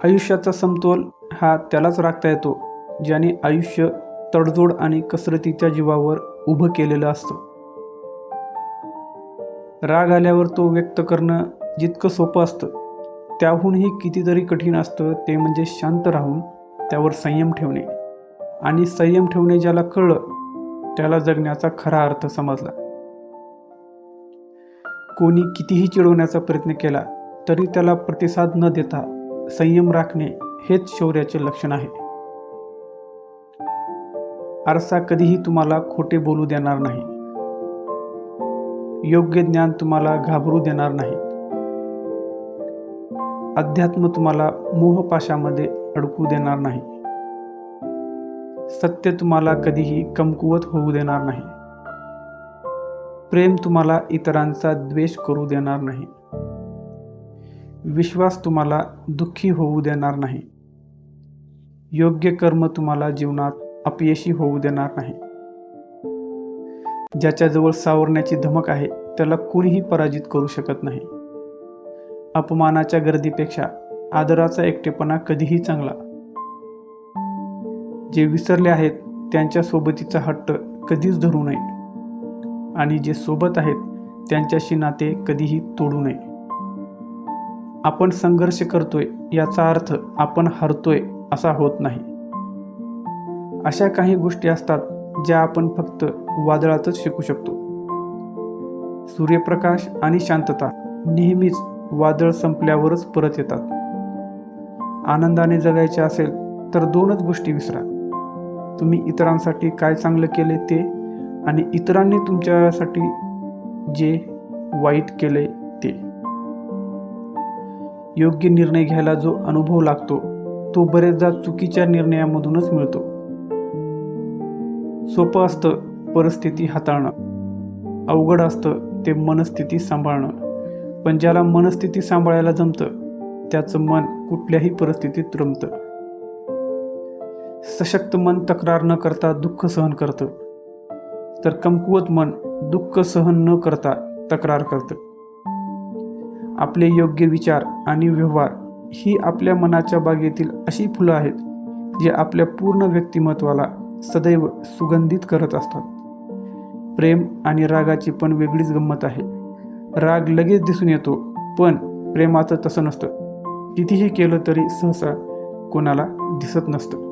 आयुष्याचा समतोल हा त्यालाच राखता येतो ज्याने आयुष्य तडजोड आणि कसरतीच्या जीवावर उभं केलेलं असतं. राग आल्यावर तो व्यक्त करणं जितकं सोपं असतं, त्याहूनही कितीतरी कठीण असतं ते म्हणजे शांत राहून त्यावर संयम ठेवणे. आणि संयम ठेवणे ज्याला कळलं त्याला जगण्याचा खरा अर्थ समजला. कोणी कितीही चिडवण्याचा प्रयत्न केला तरी त्याला प्रतिसाद न देता संयम राखणे हेच शौर्याचे लक्षण आहे. आरसा कधीही तुम्हाला खोटे बोलू देणार नाही. योग्य ज्ञान तुम्हाला घाबरू देणार नाही. अध्यात्म तुम्हाला मोहपाशामध्ये अडकू देणार नाही. सत्य तुम्हाला कधीही कमकुवत होऊ देणार नाही. प्रेम तुम्हाला इतरांचा द्वेष करू देणार नाही. विश्वास तुम्हाला दुःखी होऊ देणार नाही. योग्य कर्म तुम्हाला जीवनात अपयशी होऊ देणार नाही. ज्याच्याजवळ सावरण्याची धमक आहे त्याला कोणीही पराजित करू शकत नाही. अपमानाच्या गर्दीपेक्षा आदराचा एकटेपणा कधीही चांगला. जे विसरले आहेत त्यांच्या सोबतीचा हट्ट कधीच धरू नये आणि जे सोबत आहेत त्यांच्याशी नाते कधीही तोडू नये. आपण संघर्ष करतोय याचा अर्थ आपण हरतोय असा होत नाही. अशा काही गोष्टी असतात ज्या आपण फक्त वादळातच शिकू शकतो. सूर्यप्रकाश आणि शांतता नेहमीच वादळ संपल्यावरच परत येतात. आनंदाने जगायचे असेल तर दोनच गोष्टी विसरा. तुम्ही इतरांसाठी काय चांगलं केले ते आणि इतरांनी तुमच्यासाठी जे वाईट केले ते. योग्य निर्णय घ्यायला जो अनुभव लागतो तो बरेचदा चुकीच्या निर्णयामधूनच मिळतो. सोपं असतं परिस्थिती हाताळणं, अवघड असतं ते मनस्थिती सांभाळणं. पण ज्याला मनस्थिती सांभाळायला जमतं त्याचं मन कुठल्याही परिस्थितीत रमतं. सशक्त मन तक्रार न करता दुःख सहन करतं, तर कमकुवत मन दुःख सहन न करता तक्रार करतं. आपले योग्य विचार आणि व्यवहार ही आपल्या मनाच्या बागेतील अशी फुलं आहेत जे आपल्या पूर्ण व्यक्तिमत्वाला सदैव सुगंधित करत असतात. प्रेम आणि रागाची पण वेगळीच गंमत आहे. राग लगेच दिसून येतो, पण प्रेमाचं तसं नसतं. कितीही केलं तरी सहसा कोणाला दिसत नसतं.